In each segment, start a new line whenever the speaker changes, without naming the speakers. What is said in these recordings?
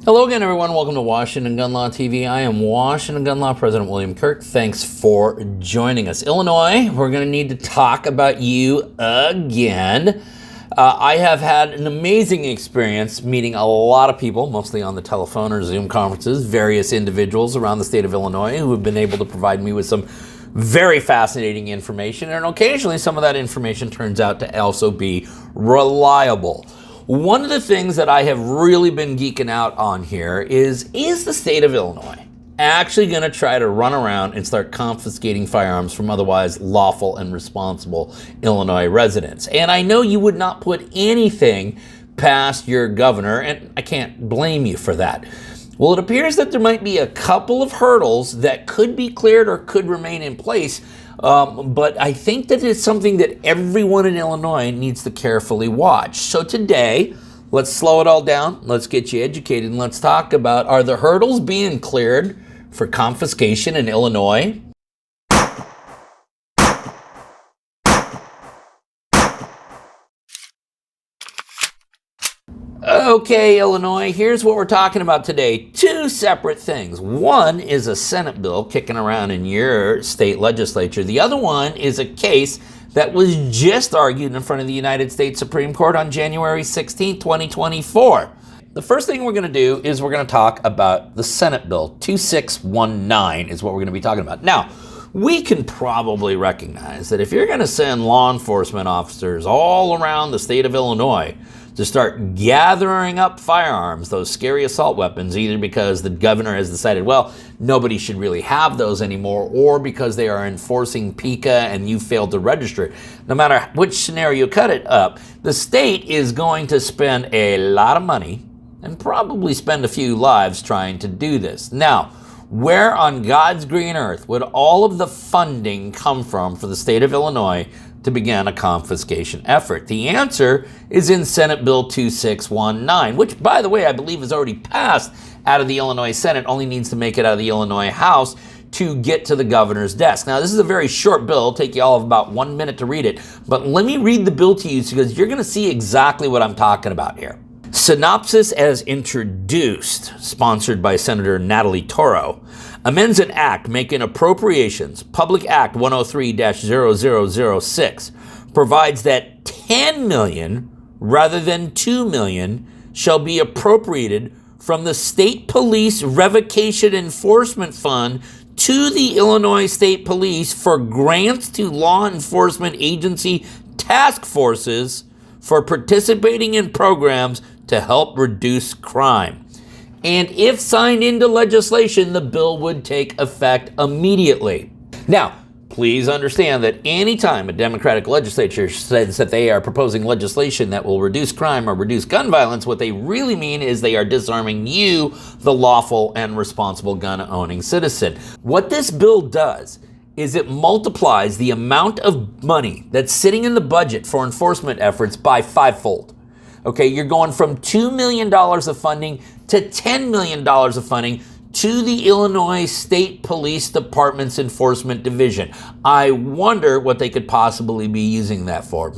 Hello again, everyone. Welcome to Washington Gun Law TV. I am Washington Gun Law President William Kirk. Thanks for joining us. Illinois, we're going to need to talk about you again. I have had an amazing experience meeting a lot of people, mostly on the telephone or Zoom conferences, various individuals around the state of Illinois who have been able to provide me with some very fascinating information, and occasionally some of that information turns out to also be reliable. One of the things that I have really been geeking out on here is the state of Illinois actually going to try to run around and start confiscating firearms from otherwise lawful and responsible Illinois residents? And I know you would not put anything past your governor, and I can't blame you for that. Well, it appears that there might be a couple of hurdles that could be cleared or could remain in place. But I think that it's something that everyone in Illinois needs to carefully watch. So today, let's slow it all down. Let's get you educated and let's talk about, are the hurdles being cleared for confiscation in Illinois? Okay, Illinois, here's what we're talking about today. Two separate things. One is a Senate bill kicking around in your state legislature. The other one is a case that was just argued in front of the United States Supreme Court on January 16, 2024. The first thing we're going to do is we're going to talk about the Senate bill. 2619 is what we're going to be talking about. Now, we can probably recognize that if you're going to send law enforcement officers all around the state of Illinois to start gathering up firearms, those scary assault weapons, either because the governor has decided, well, nobody should really have those anymore, or because they are enforcing PICA and you failed to register it. No matter which scenario you cut it up, the state is going to spend a lot of money and probably spend a few lives trying to do this. Now, where on God's green earth would all of the funding come from for the state of Illinois to begin a confiscation effort? The answer is in Senate Bill 2619, which, by the way, I believe is already passed out of the Illinois Senate, only needs to make it out of the Illinois House to get to the governor's desk. Now, this is a very short bill. It'll take you all of about 1 minute to read it, but let me read the bill to you because you're going to see exactly what I'm talking about here. Synopsis as introduced, sponsored by Senator Natalie Toro, amends an act making appropriations, Public Act 103-0006, provides that $10 million rather than $2 million shall be appropriated from the State Police Revocation Enforcement Fund to the Illinois State Police for grants to law enforcement agency task forces for participating in programs to help reduce crime. And if signed into legislation, the bill would take effect immediately. Now, please understand that anytime a Democratic legislature says that they are proposing legislation that will reduce crime or reduce gun violence, what they really mean is they are disarming you, the lawful and responsible gun-owning citizen. What this bill does is it multiplies the amount of money that's sitting in the budget for enforcement efforts by fivefold. Okay, you're going from $2 million of funding to $10 million of funding to the Illinois State Police Department's Enforcement Division. I wonder what they could possibly be using that for.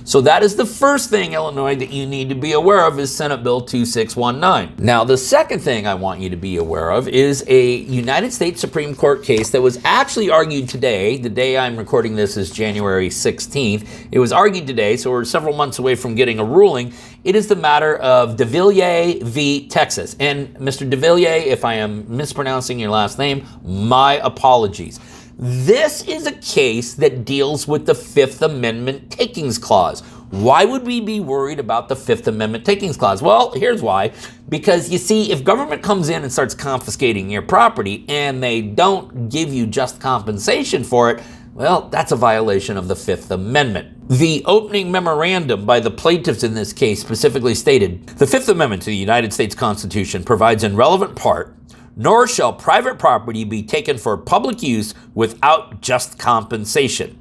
So that is the first thing, Illinois, that you need to be aware of is Senate Bill 2619. Now, the second thing I want you to be aware of is a United States Supreme Court case that was actually argued today. The day I'm recording this is January 16th. It was argued today, so we're several months away from getting a ruling. It is the matter of DeVilliers v. Texas. And Mr. DeVilliers, if I am mispronouncing your last name, my apologies. This is a case that deals with the Fifth Amendment takings clause. Why would we be worried about the Fifth Amendment takings clause? Well, here's why. Because you see, if government comes in and starts confiscating your property and they don't give you just compensation for it, well, that's a violation of the Fifth Amendment. The opening memorandum by the plaintiffs in this case specifically stated, the Fifth Amendment to the United States Constitution provides in relevant part, nor shall private property be taken for public use without just compensation.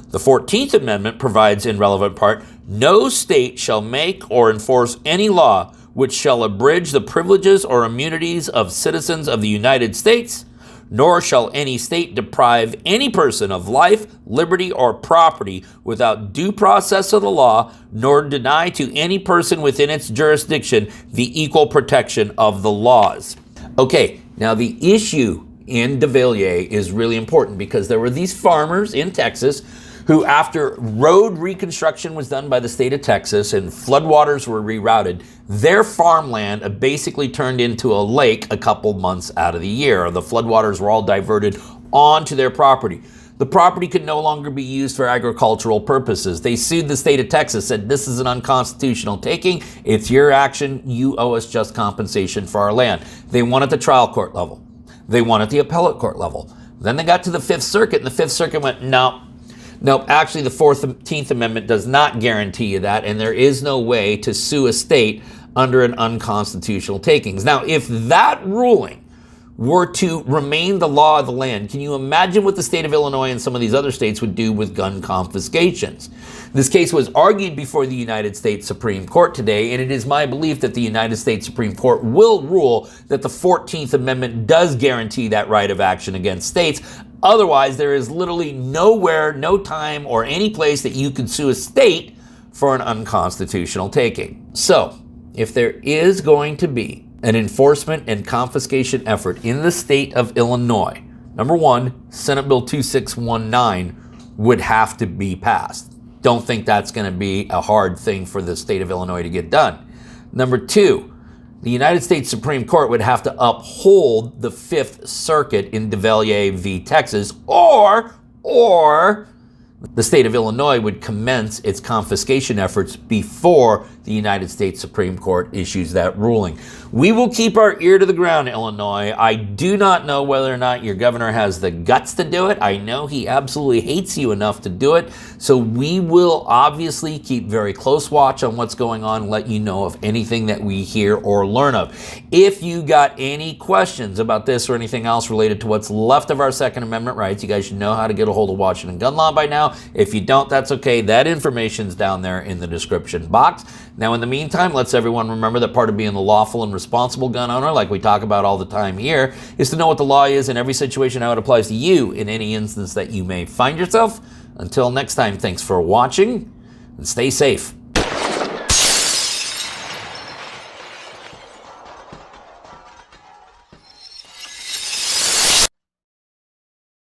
The 14th Amendment provides in relevant part, no state shall make or enforce any law which shall abridge the privileges or immunities of citizens of the United States, nor shall any state deprive any person of life, liberty, or property without due process of the law, nor deny to any person within its jurisdiction the equal protection of the laws. Okay, now the issue in Duvalier is really important because there were these farmers in Texas who, after road reconstruction was done by the state of Texas and floodwaters were rerouted, their farmland basically turned into a lake a couple months out of the year. The floodwaters were all diverted onto their property. The property could no longer be used for agricultural purposes. They sued the state of Texas, said this is an unconstitutional taking. It's your action. You owe us just compensation for our land. They won at the trial court level. They won at the appellate court level. Then they got to the Fifth Circuit, and the Fifth Circuit went, no, actually the 14th Amendment does not guarantee you that, and there is no way to sue a state under an unconstitutional takings. Now, if that ruling were to remain the law of the land, can you imagine what the state of Illinois and some of these other states would do with gun confiscations? This case was argued before the United States Supreme Court today, and it is my belief that the United States Supreme Court will rule that the 14th Amendment does guarantee that right of action against states. Otherwise, there is literally nowhere, no time, or any place that you could sue a state for an unconstitutional taking. So, if there is going to be an enforcement and confiscation effort in the state of Illinois, number one, Senate Bill 2619 would have to be passed. Don't think that's going to be a hard thing for the state of Illinois to get done. Number two, the United States Supreme Court would have to uphold the Fifth Circuit in Duvalier v. Texas, or the state of Illinois would commence its confiscation efforts before the United States Supreme Court issues that ruling. We will keep our ear to the ground, Illinois. I do not know whether or not your governor has the guts to do it. I know he absolutely hates you enough to do it. So we will obviously keep very close watch on what's going on and let you know of anything that we hear or learn of. If you got any questions about this or anything else related to what's left of our Second Amendment rights, you guys should know how to get a hold of Washington Gun Law by now. If you don't, that's okay. That information's down there in the description box. Now, in the meantime, let's everyone remember that part of being a lawful and responsible gun owner, like we talk about all the time here, is to know what the law is in every situation, how it applies to you in any instance that you may find yourself. Until next time, thanks for watching and stay safe.